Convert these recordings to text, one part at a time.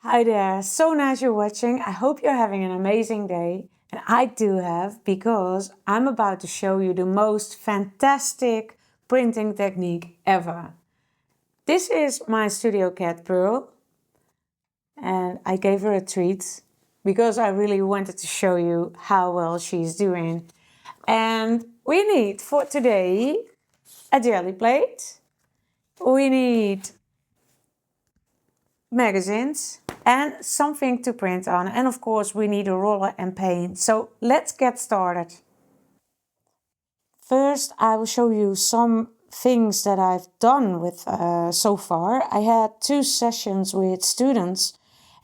Hi there, so nice you're watching. I hope you're having an amazing day. And I do have, because I'm about to show you the most fantastic printing technique ever. This is my studio cat Pearl, and I gave her a treat because I really wanted to show you how well she's doing. And we need for today a jelly plate. We need magazines and something to print on, and of course we need a roller and paint. So let's get started. First I will show you some things that I've done with so far. I had 2 sessions with students,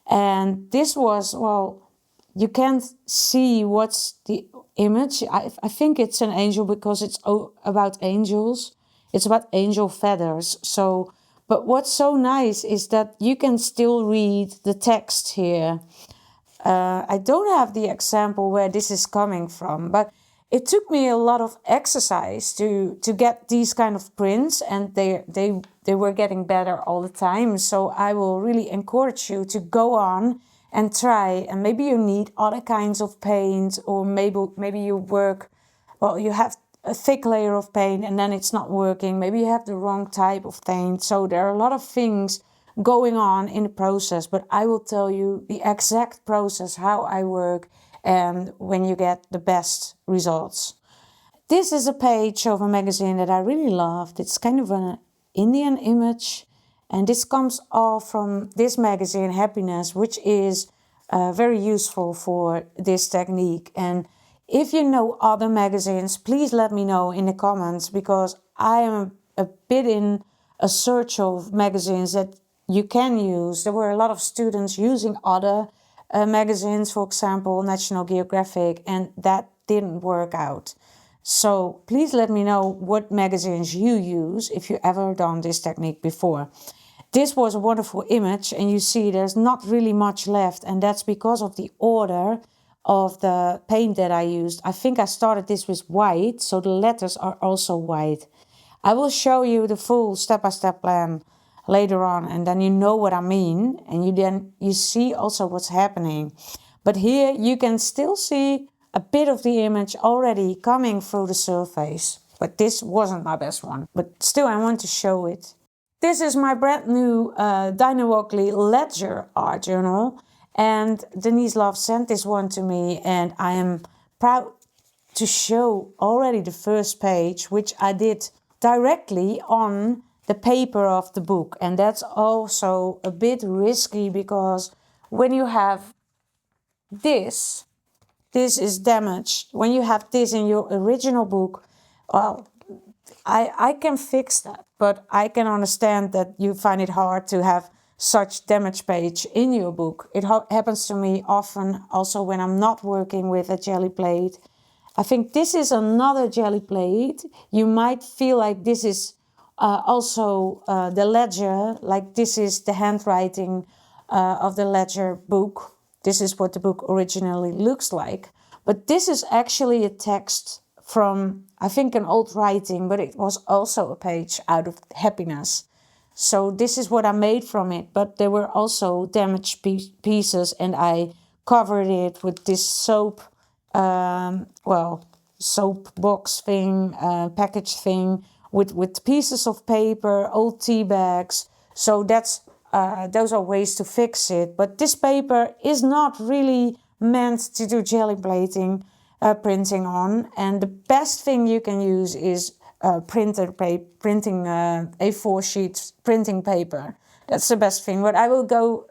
and this was, well, you can't see what's the image. I think it's an angel because it's about angels. It's about angel feathers. So, but what's so nice is that you can still read the text here. I don't have the example where this is coming from, but it took me a lot of exercise to get these kind of prints, and they were getting better all the time. So I will really encourage you to go on and try. And maybe you need other kinds of paint, or maybe you work, well, you have a thick layer of paint and then it's not working. Maybe you have the wrong type of paint. So there are a lot of things going on in the process, but I will tell you the exact process, how I work, and when you get the best results. This is a page of a magazine that I really loved. It's kind of an Indian image, and this comes all from this magazine, Happinez, which is very useful for this technique. And if you know other magazines, please let me know in the comments, because I am a bit in a search of magazines that you can use. There were a lot of students using other magazines, for example, National Geographic, and that didn't work out. So please let me know what magazines you use if you ever done this technique before. This was a wonderful image, and you see there's not really much left, and that's because of the order of the paint that I used. I think I started this with white, so the letters are also white. I will show you the full step-by-step plan later on, and then you know what I mean, and you see also what's happening. But here you can still see a bit of the image already coming through the surface. But this wasn't my best one, but still I want to show it. This is my brand new Dinah Walkley Ledger art journal, and Denise Love sent this one to me, and I am proud to show already the first page, which I did directly on the paper of the book. And that's also a bit risky, because when you have this is damaged. When you have this in your original book, well, I can fix that, but I can understand that you find it hard to have such damaged page in your book. It happens to me often also when I'm not working with a jelly plate. I think this is another jelly plate. You might feel like this is also the ledger, like this is the handwriting of the ledger book. This is what the book originally looks like. But this is actually a text from, I think, an old writing, but it was also a page out of Happiness. So this is what I made from it, but there were also damaged pieces, and I covered it with this soap, soap box thing, package thing, with pieces of paper, old tea bags. So that's those are ways to fix it. But this paper is not really meant to do jelly plating, printing on. And the best thing you can use is printing A4 sheet printing paper. That's the best thing. But I will go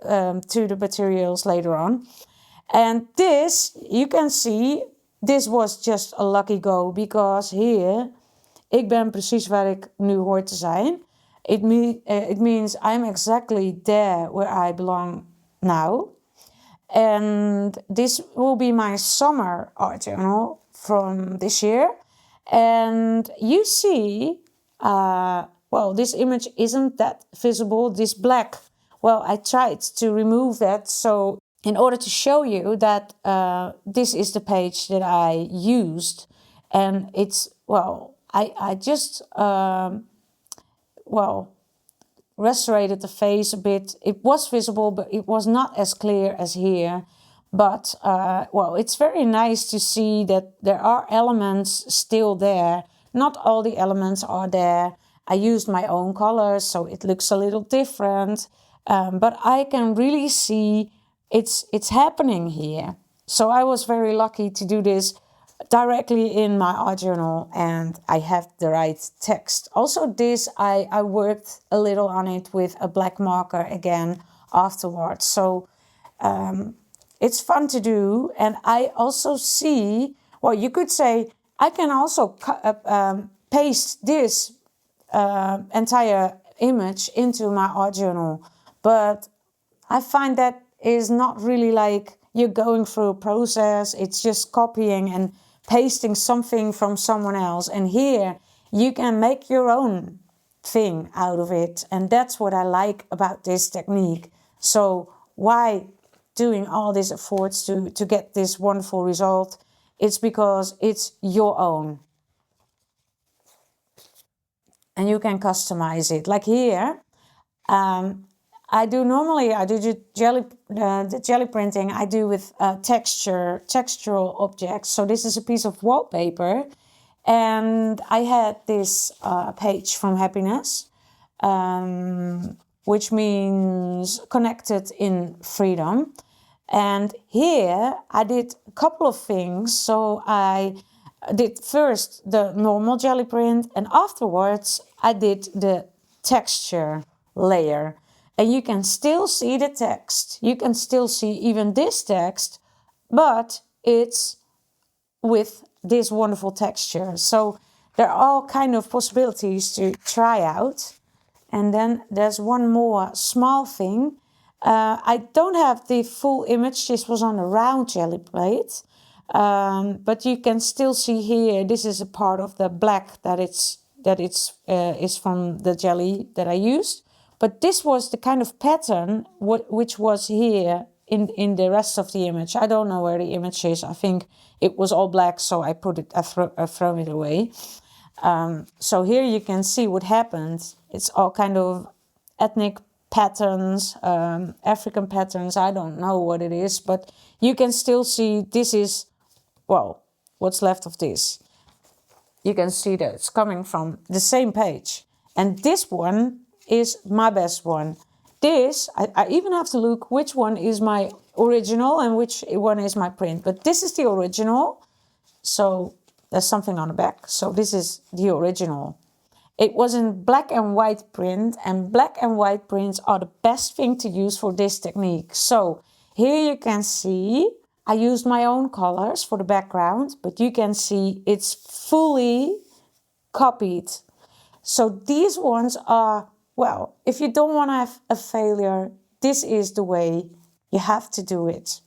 to the materials later on. And this, you can see, this was just a lucky go, because here, ik ben precies waar ik nu hoor te zijn. It means I'm exactly there where I belong now. And this will be my summer art journal from this year. And you see, this image isn't that visible, this black. Well, I tried to remove that, so in order to show you that this is the page that I used. And it's, I just, restored the face a bit. It was visible, but it was not as clear as here. But, well, it's very nice to see that there are elements still there. Not all the elements are there. I used my own colors, so it looks a little different. But I can really see it's happening here. So I was very lucky to do this directly in my art journal, and I have the right text. Also this, I worked a little on it with a black marker again afterwards. So it's fun to do. And I also see, well, you could say I can also paste this entire image into my art journal. But I find that is not really like you're going through a process. It's just copying and pasting something from someone else. And here you can make your own thing out of it. And that's what I like about this technique. So why doing all these efforts to get this wonderful result? It's because it's your own. And you can customize it. Like here, I do the jelly printing I do with textural objects. So this is a piece of wallpaper, and I had this page from Happinez, which means connected in freedom. And here I did a couple of things. So I did first the normal jelly print, and afterwards I did the texture layer. And you can still see the text. You can still see even this text, but it's with this wonderful texture. So there are all kind of possibilities to try out. And then there's one more small thing. I don't have the full image. This was on a round jelly plate. But you can still see here, this is a part of the black that is from the jelly that I used. But this was the kind of pattern which was here in the rest of the image. I don't know where the image is. I think it was all black, so I throw it away. So here you can see what happened. It's all kind of ethnic patterns, African patterns. I don't know what it is, but you can still see this is, well, what's left of this. You can see that it's coming from the same page. And this one is my best one. This, I even have to look which one is my original and which one is my print. But this is the original. So there's something on the back. So this is the original. It was in black and white print, and black and white prints are the best thing to use for this technique. So here you can see I used my own colors for the background, but you can see it's fully copied. So these ones are, well, if you don't want to have a failure, this is the way you have to do it.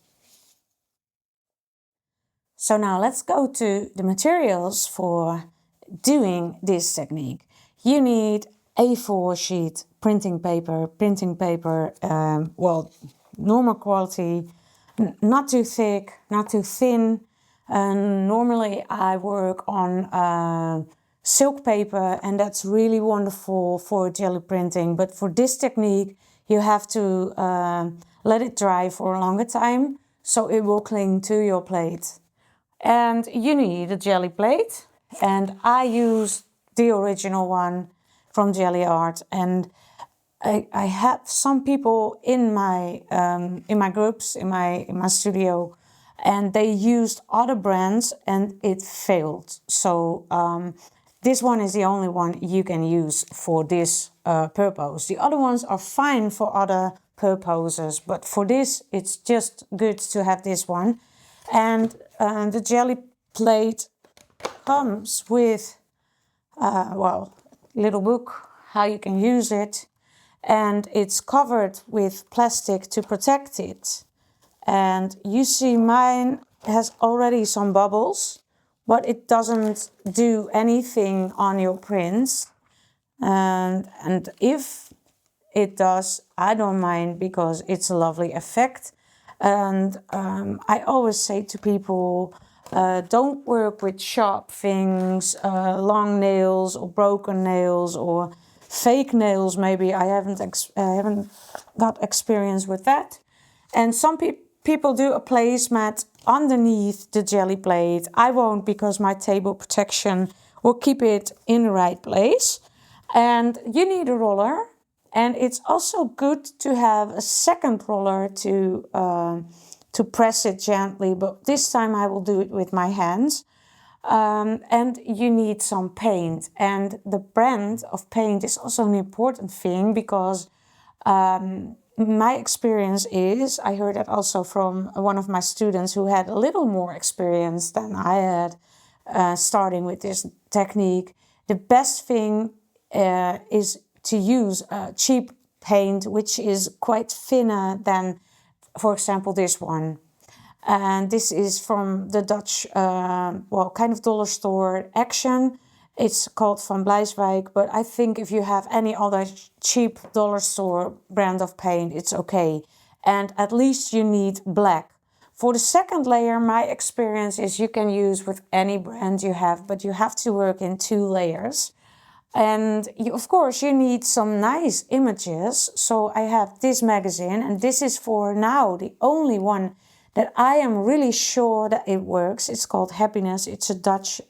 So now let's go to the materials for doing this technique. You need A4 sheet printing paper, well, normal quality, not too thick, not too thin. Normally I work on silk paper, and that's really wonderful for jelly printing. But for this technique, you have to let it dry for a longer time, so it will cling to your plate. And you need a jelly plate, and I use the original one from Gelli Art. And I had some people in my groups, in my studio, and they used other brands and it failed. So this one is the only one you can use for this purpose. The other ones are fine for other purposes, but for this it's just good to have this one. And the jelly plate comes with well, little book how you can use it, and it's covered with plastic to protect it. And you see mine has already some bubbles, but it doesn't do anything on your prints. And if it does, I don't mind, because it's a lovely effect. And I always say to people, don't work with sharp things, long nails or broken nails or fake nails, maybe I haven't got experience with that. And some people do a placemat underneath the jelly plate. I won't, because my table protection will keep it in the right place. And you need a roller, and it's also good to have a second roller to press it gently, but this time I will do it with my hands. And you need some paint, and the brand of paint is also an important thing, because my experience is, I heard that also from one of my students who had a little more experience than I had starting with this technique. The best thing is to use cheap paint, which is quite thinner than, for example, this one. And this is from the Dutch, kind of dollar store Action. It's called Van Blijswijk, but I think if you have any other cheap dollar store brand of paint, it's okay. And at least you need black. For the second layer, my experience is you can use with any brand you have, but you have to work in 2 layers. And of course, you need some nice images. So I have this magazine, and this is for now the only one that I am really sure that it works. It's called Happinez. It's a Dutch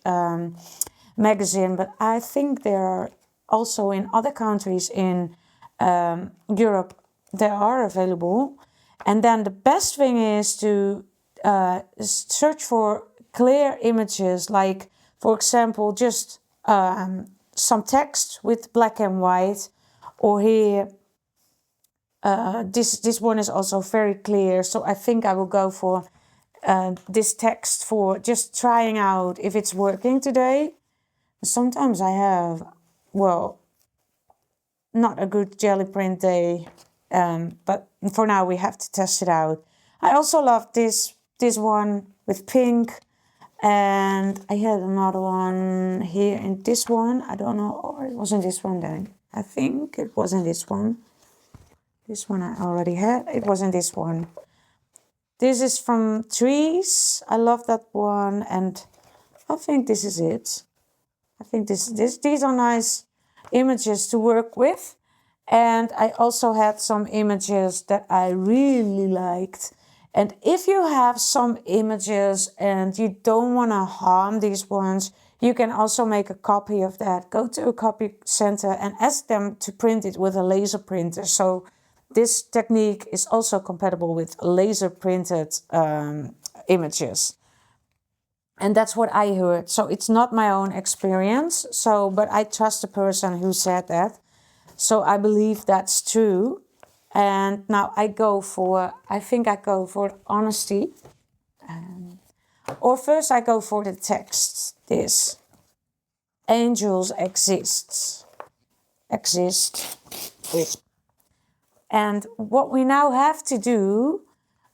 magazine, but I think there are also in other countries in Europe, they are available. And then the best thing is to search for clear images, like, for example, just some text with black and white, or here, this one is also very clear, so I think I will go for this text for just trying out if it's working today. Sometimes I have, not a good jelly print day, but for now we have to test it out. I also love this one with pink, and I had another one here in this one. I don't know, or it wasn't this one then. I think it wasn't this one. This one I already had. It wasn't this one. This is from Dries. I love that one, and I think this is it. I think these are nice images to work with. And I also had some images that I really liked. And if you have some images and you don't want to harm these ones, you can also make a copy of that. Go to a copy center and ask them to print it with a laser printer. So this technique is also compatible with laser printed images. And that's what I heard. So it's not my own experience. But I trust the person who said that. So I believe that's true. And now I go for honesty. Or first I go for the text. This. Angels exist. And what we now have to do,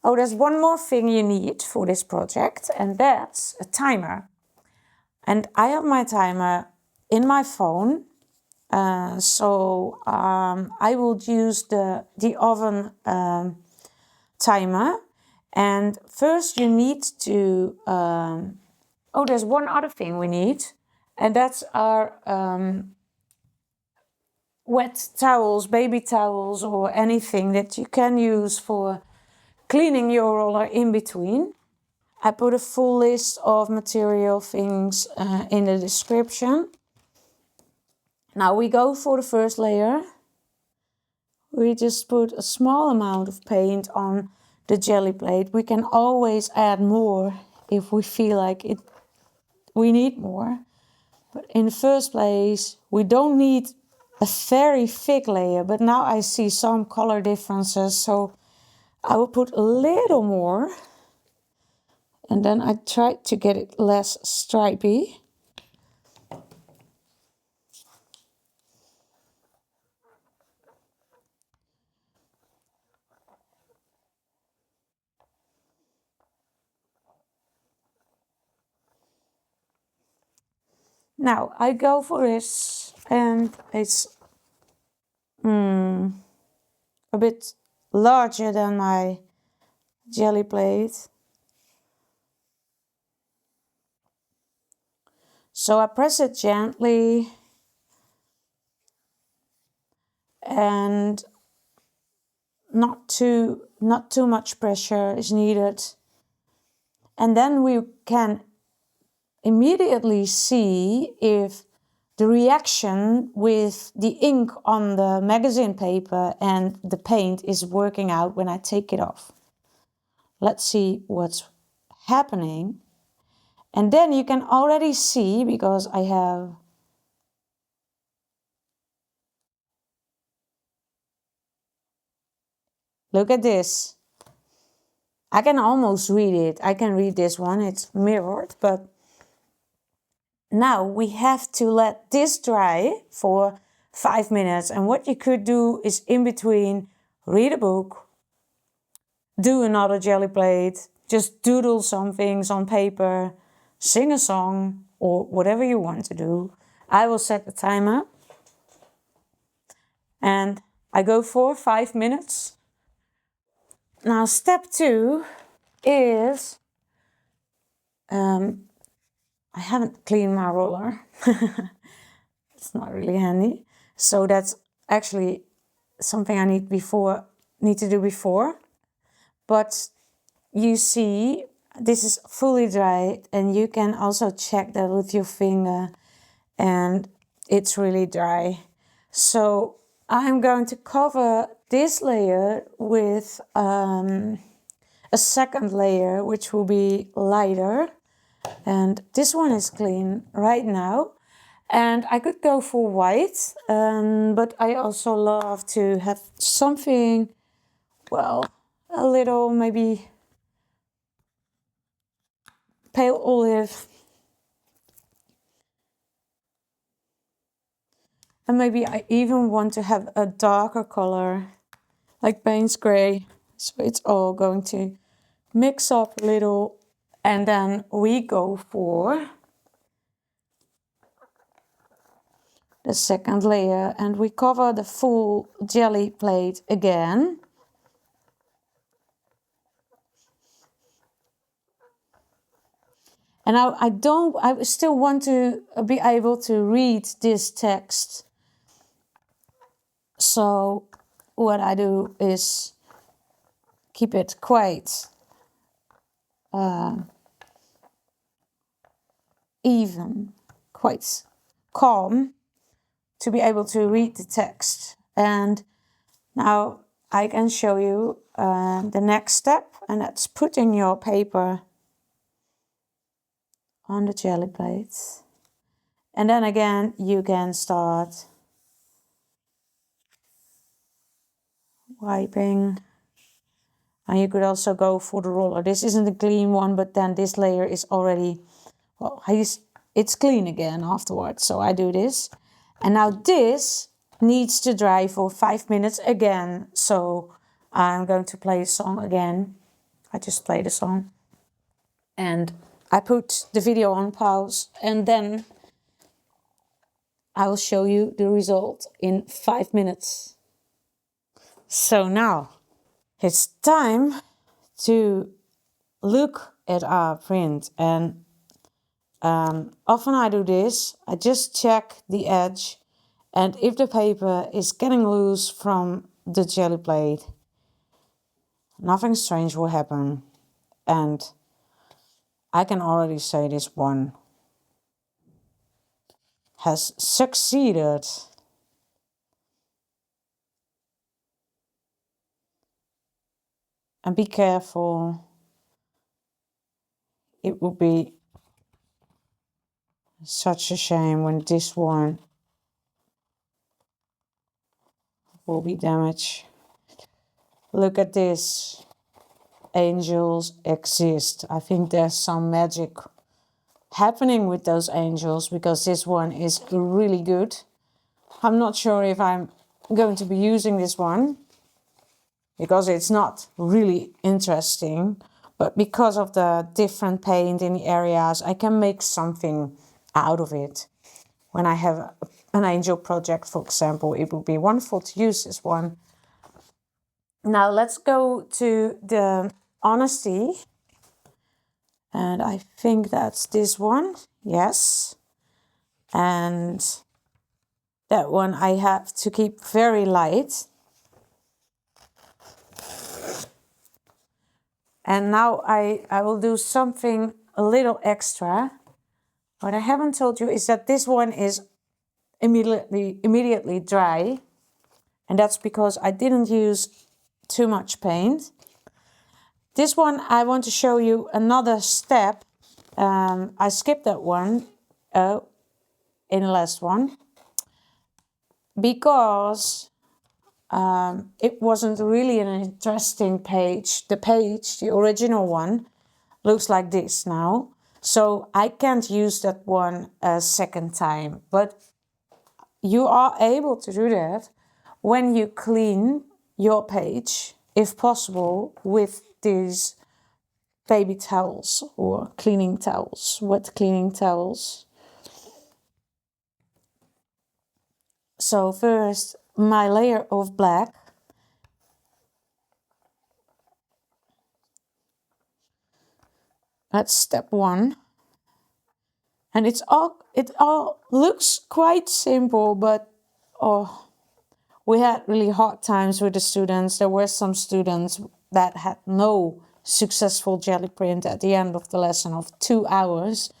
there's one more thing you need for this project, and that's a timer. And I have my timer in my phone, so I will use the oven timer. And first you need to, there's one other thing we need, and that's our wet towels, baby towels, or anything that you can use for cleaning your roller in between. I put a full list of material things in the description. Now we go for the first layer. We just put a small amount of paint on the jelly plate. We can always add more if we feel like it. We need more. But in the first place, we don't need a very thick layer, but now I see some color differences, so I will put a little more, and then I try to get it less stripy. Now I go for this, and it's a bit larger than my jelly plate. So I press it gently, and not too much pressure is needed. And then we can immediately see if the reaction with the ink on the magazine paper and the paint is working out when I take it off. Let's see what's happening. And then you can already see, because I have look at this. I can almost read it. I can read this one, it's mirrored, but now we have to let this dry for 5 minutes. And what you could do is in between read a book, do another jelly plate, just doodle some things on paper, sing a song, or whatever you want to do. I will set the timer and I go for 5 minutes. Now step 2 is, I haven't cleaned my roller. It's not really handy. So that's actually something I need to do before. But you see, this is fully dry, and you can also check that with your finger, and it's really dry. So I'm going to cover this layer with a second layer, which will be lighter. And this one is clean right now. And I could go for white, but I also love to have something, well, a little maybe pale olive. And maybe I even want to have a darker color, like Payne's Gray. So it's all going to mix up a little. And then we go for the second layer, and we cover the full jelly plate again. And I still want to be able to read this text. So what I do is keep it quite even, quite calm, to be able to read the text. And now I can show you the next step, and that's putting your paper on the jelly plates. And then again, you can start wiping. And you could also go for the roller. This isn't a clean one, but then this layer is already, well, it's clean again afterwards. So I do this. And now this needs to dry for 5 minutes again. So I'm going to play a song again. I just played a song. And I put the video on pause, and then I will show you the result in 5 minutes. So now it's time to look at our print, and often I do this. I just check the edge, and if the paper is getting loose from the jelly plate, nothing strange will happen. And I can already say this one has succeeded. And be careful. It would be such a shame when this one will be damaged. Look at this. Angels exist. I think there's some magic happening with those angels, because this one is really good. I'm not sure if I'm going to be using this one, because it's not really interesting, but because of the different paint in the areas, I can make something out of it. When I have an angel project, for example, it would be wonderful to use this one. Now let's go to the honesty. And I think that's this one. Yes. And That one I have to keep very light. And now I will do something a little extra. What I haven't told you is that this one is immediately dry. And that's because I didn't use too much paint. This one I want to show you another step. I skipped that one in the last one because it wasn't really an interesting page. The original one, looks like this now. So I can't use that one a second time. But you are able to do that when you clean your page, if possible, with these baby towels or cleaning towels, wet cleaning towels. So first, my layer of black. That's step one. And it all looks quite simple, but we had really hard times with the students. There were some students that had no successful jelly print at the end of the lesson of 2 hours.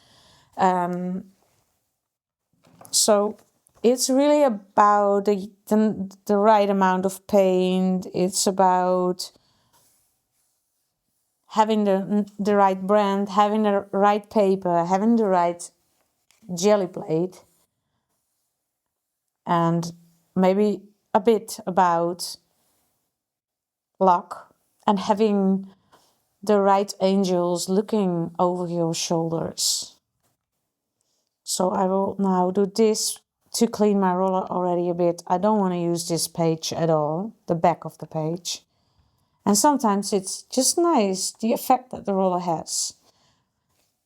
So it's really about the right amount of paint. It's about having the right brand, having the right paper, having the right jelly plate, and maybe a bit about luck and having the right angels looking over your shoulders. So I will now do this to clean my roller already a bit. I don't want to use this page at all, the back of the page. And sometimes it's just nice, the effect that the roller has.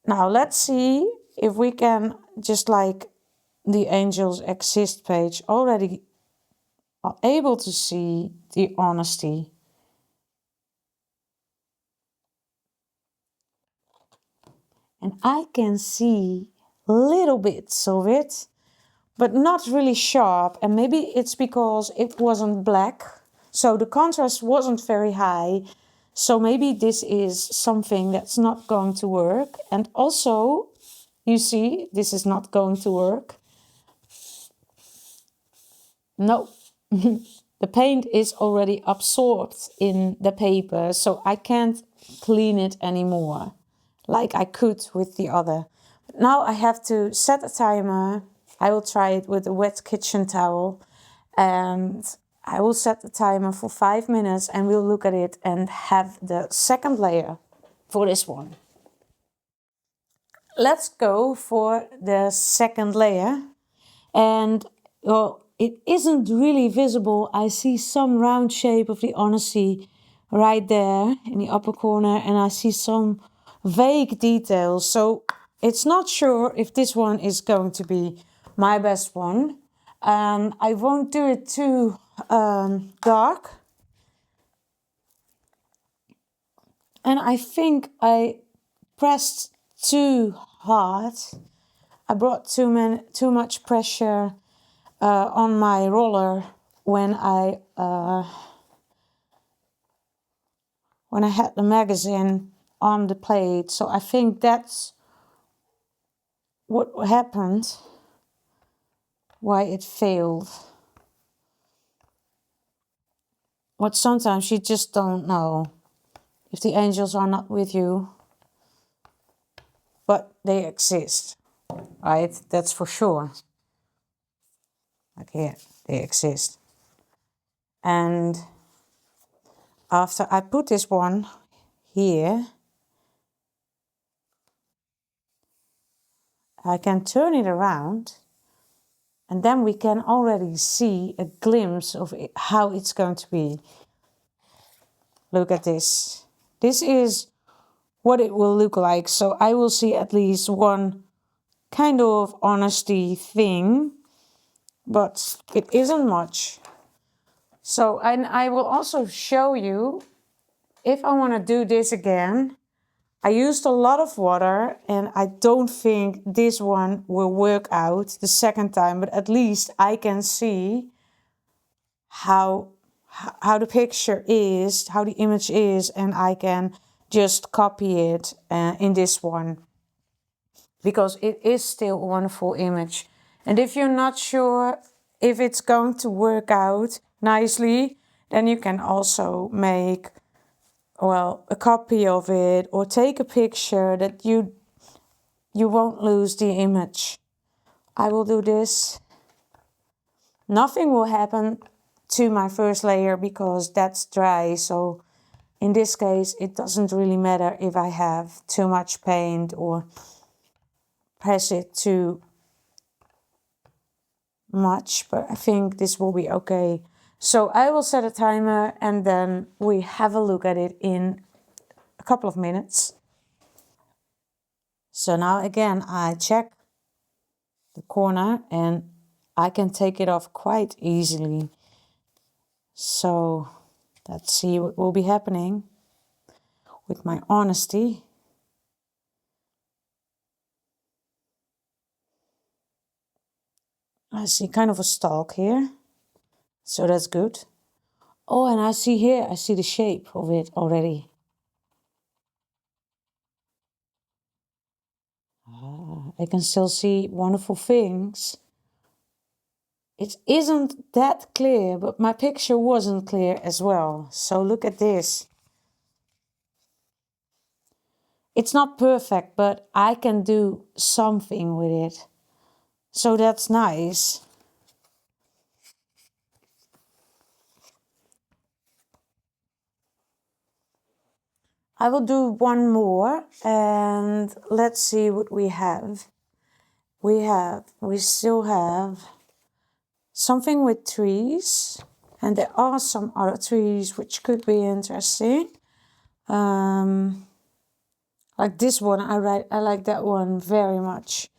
Now let's see if we can, just like the Angels Exist page, already are able to see the honesty. And I can see little bits of it, but not really sharp. And maybe it's because it wasn't black, so the contrast wasn't very high. So maybe this is something that's not going to work. And also, you see, this is not going to work. No, the paint is already absorbed in the paper, so I can't clean it anymore like I could with the other. But now I have to set a timer. I will try it with a wet kitchen towel, and I will set the timer for 5 minutes and we'll look at it and have the second layer for this one. Let's go for the second layer. And well, it isn't really visible. I see some round shape of the honesty right there in the upper corner, and I see some vague details. So it's not sure if this one is going to be my best one. I won't do it too dark. And I think I pressed too hard. I brought too much pressure on my roller when I had the magazine on the plate. So I think that's what happened, why it failed. But sometimes you just don't know if the angels are not with you, but they exist, right? That's for sure. Like here, they exist. And after I put this one here, I can turn it around, and then we can already see a glimpse of it, how it's going to be. Look at this. This is what it will look like. So I will see at least one kind of honesty thing, but it isn't much. So I will also show you, if I want to do this again, I used a lot of water, and I don't think this one will work out the second time, but at least I can see how the picture is, how the image is, and I can just copy it in this one, because it is still a wonderful image. And if you're not sure if it's going to work out nicely, then you can also make, well, a copy of it, or take a picture that you won't lose the image. I will do this. Nothing will happen to my first layer because that's dry, so in this case it doesn't really matter if I have too much paint or press it too much, but I think this will be okay. So I will set a timer and then we have a look at it in a couple of minutes. So now again I check the corner and I can take it off quite easily. So let's see what will be happening with my honesty. I see kind of a stalk here, so that's good. Oh, and I see here, I see the shape of it already. I can still see wonderful things. It isn't that clear, but my picture wasn't clear as well. So look at this. It's not perfect, but I can do something with it. So that's nice. I will do one more and let's see what we have. We still have something with trees, and there are some other trees which could be interesting. Like this one, I like that one very much.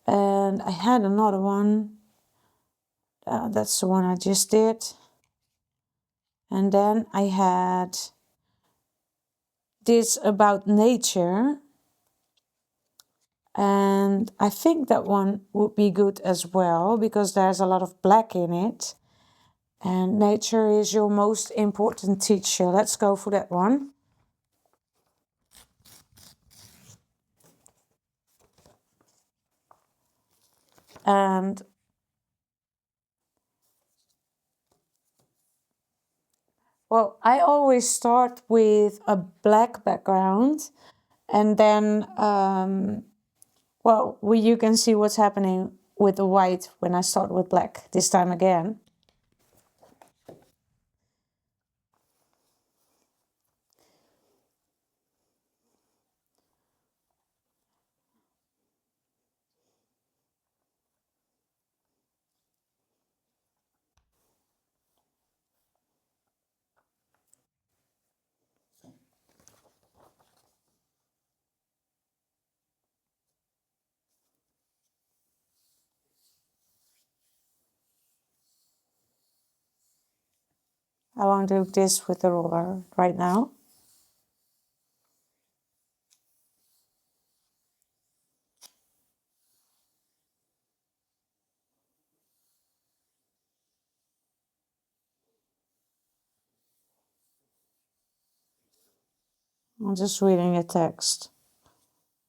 And I had another one. That's the one I just did. And then I had this about nature. And I think that one would be good as well because there's a lot of black in it. And nature is your most important teacher. Let's go for that one. And well, I always start with a black background and then, you can see what's happening with the white when I start with black this time again. I won't do this with the roller right now. I'm just reading the text.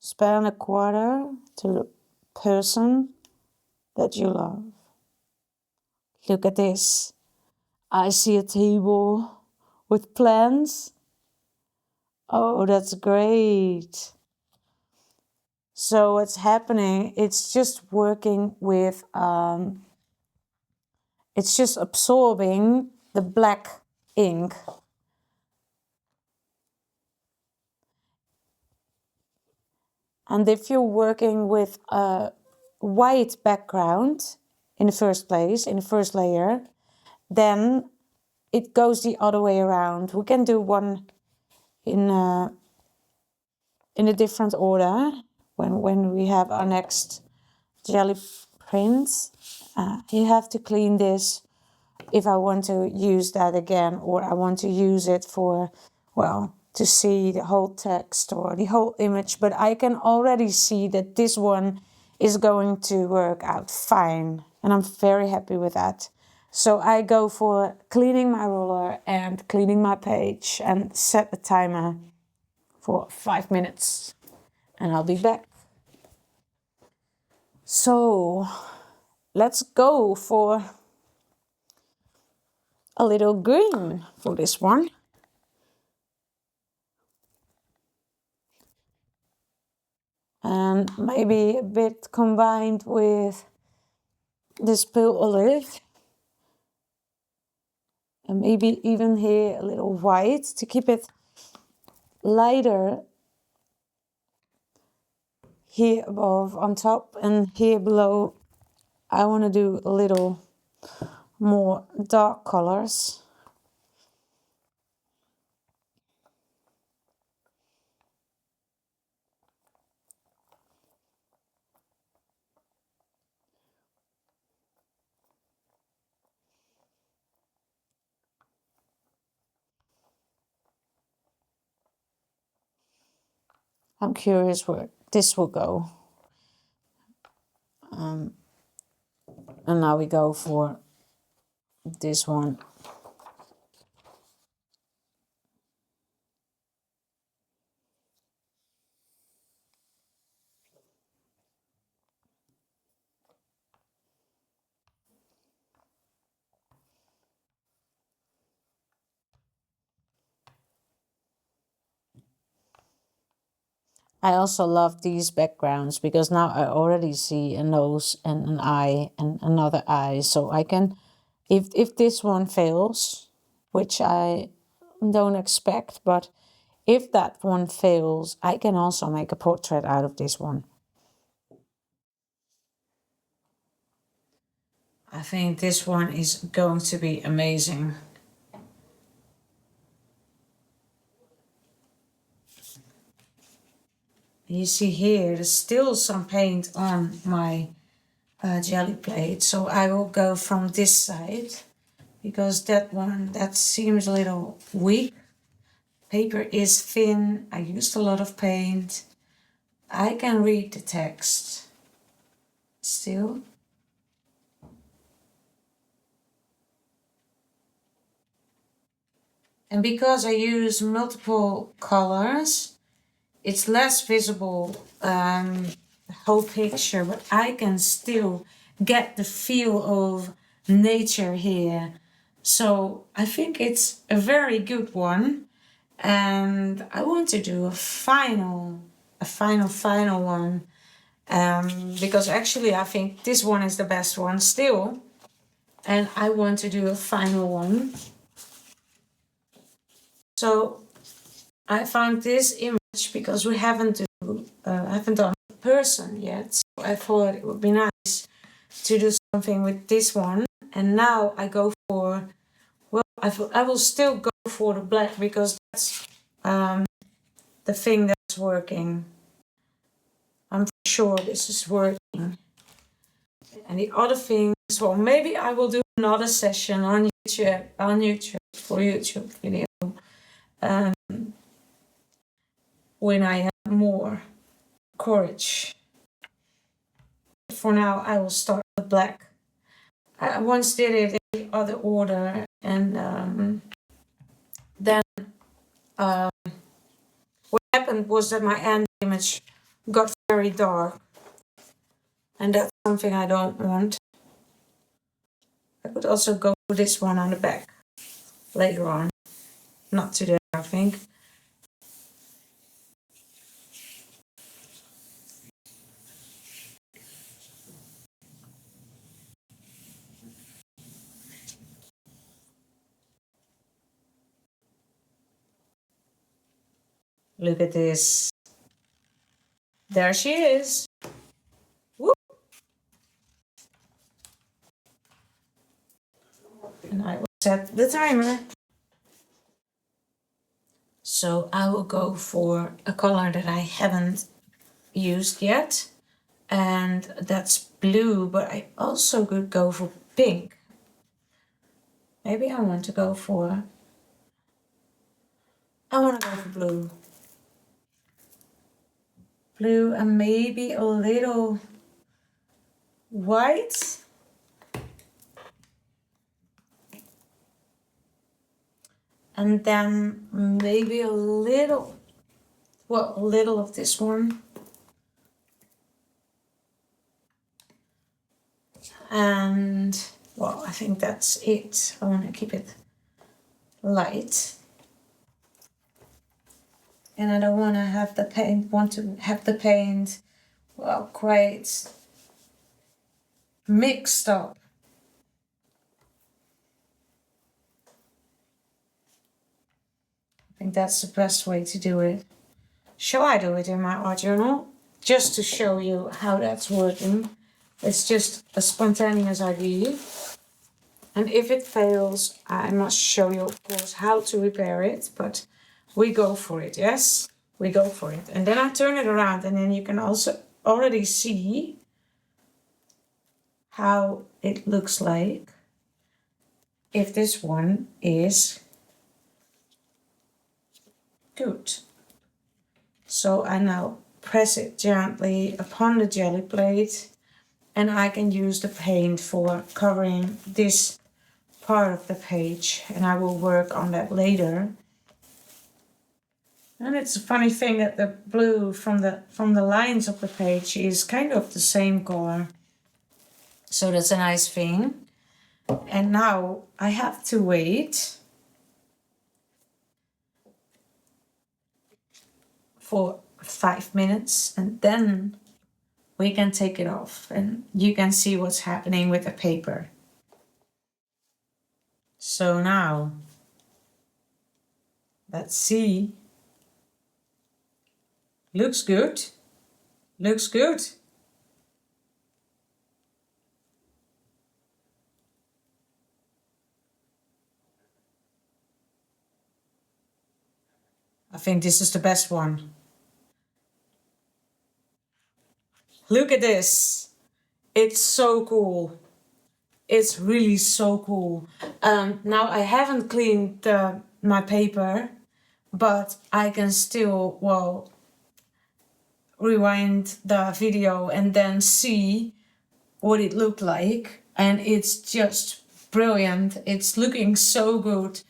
Spend a quarter to the person that you love. Look at this. I see a table with plants. Oh, that's great. So what's happening, it's just working with, it's just absorbing the black ink. And if you're working with a white background in the first place, in the first layer, then it goes the other way around. We can do one in a different order when we have our next Gelli prints. You have to clean this if I want to use that again, or I want to use it for, well, to see the whole text or the whole image, but I can already see that this one is going to work out fine, and I'm very happy with that. So I go for cleaning my ruler and cleaning my page and set a timer for 5 minutes, and I'll be back. So let's go for a little green for this one. And maybe a bit combined with this pale olive. And maybe even here a little white to keep it lighter here above on top, and here below I want to do a little more dark colors. I'm curious where this will go. And now we go for this one. I also love these backgrounds because now I already see a nose and an eye and another eye. So I can, if this one fails, which I don't expect, but if that one fails, I can also make a portrait out of this one. I think this one is going to be amazing. You see here, there's still some paint on my jelly plate. So I will go from this side because that one, that seems a little weak. Paper is thin. I used a lot of paint. I can read the text still. And because I use multiple colors, it's less visible, the whole picture, but I can still get the feel of nature here. So I think it's a very good one. And I want to do a final one. Because actually I think this one is the best one still. And I want to do a final one. So I found this image because we haven't done a person yet. So I thought it would be nice to do something with this one. And now I go for, well, I will still go for the black because that's the thing that's working. I'm sure this is working. And the other things, well, maybe I will do another session on YouTube for YouTube video. When I have more courage. For now, I will start with black. I once did it in the other order, and then what happened was that my end image got very dark, and that's something I don't want. I could also go for this one on the back later on, not today, I think. Look at this. There she is. Whoop. And I will set the timer. So I will go for a color that I haven't used yet. And that's blue, but I also could go for pink. Maybe I want to go for I want to go for blue. Blue and maybe a little white. And then maybe a little, well, a little of this one. And, well, I think that's it. I want to keep it light. And I don't want to have the paint, well, quite mixed up. I think that's the best way to do it. Shall I do it in my art journal? Just to show you how that's working. It's just a spontaneous idea. And if it fails, I must show you, of course, how to repair it. But we go for it, yes? We go for it. And then I turn it around, and then you can also already see how it looks like if this one is good. So I now press it gently upon the jelly plate, and I can use the paint for covering this part of the page, and I will work on that later. And it's a funny thing that the blue from the lines of the page is kind of the same color. So that's a nice thing. And now I have to wait for 5 minutes, and then we can take it off and you can see what's happening with the paper. So now, let's see. Looks good. Looks good. I think this is the best one. Look at this. It's so cool. It's really so cool. Now I haven't cleaned my paper, but I can still, well, rewind the video and then see what it looked like. And it's just brilliant. It's looking so good.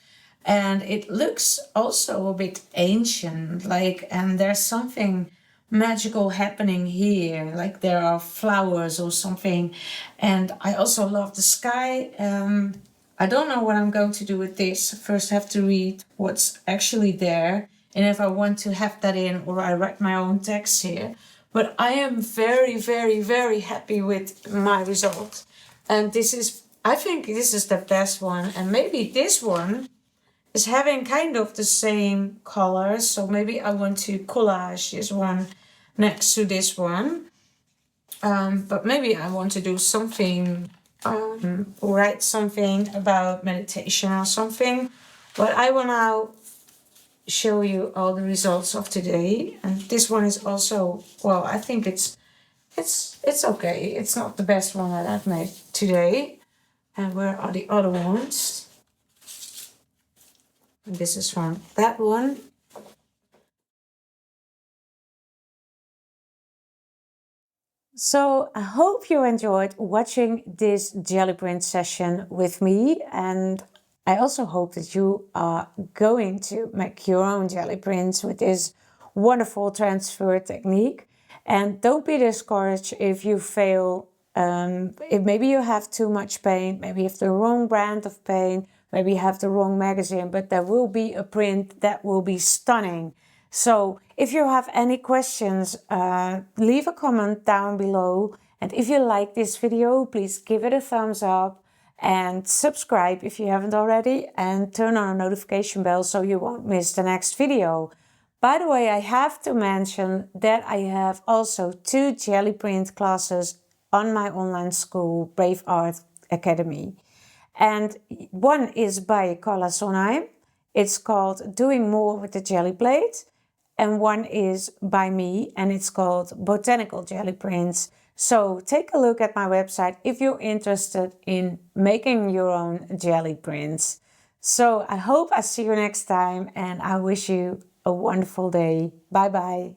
And it looks also a bit ancient, like, and there's something magical happening here, like there are flowers or something. And I also love the sky. I don't know what I'm going to do with this. First I have to read what's actually there, and if I want to have that in, or I write my own text here. But I am very, very, very happy with my result. And this is, I think this is the best one. And maybe this one is having kind of the same colors. So maybe I want to collage this one next to this one. But maybe I want to do something, write something about meditation or something. But I will now show you all the results of today. And this one is also, well, I think it's okay. It's not the best one that I've made today. And where are the other ones? And this is from that one. So I hope you enjoyed watching this jelly print session with me, and I also hope that you are going to make your own jelly prints with this wonderful transfer technique. And don't be discouraged if you fail. If maybe you have too much paint, maybe you have the wrong brand of paint, maybe you have the wrong magazine, but there will be a print that will be stunning. So if you have any questions, leave a comment down below. And if you like this video, please give it a thumbs up and subscribe if you haven't already, and turn on a notification bell so you won't miss the next video. By the way, I have to mention that I have also 2 jelly print classes on my online school, Brave Art Academy. And one is by Carla Sonheim. It's called Doing More with the Jelly Plate. And one is by me, and it's called Botanical Jelly Prints. So take a look at my website if you're interested in making your own jelly prints. So I hope I see you next time, and I wish you a wonderful day. Bye bye.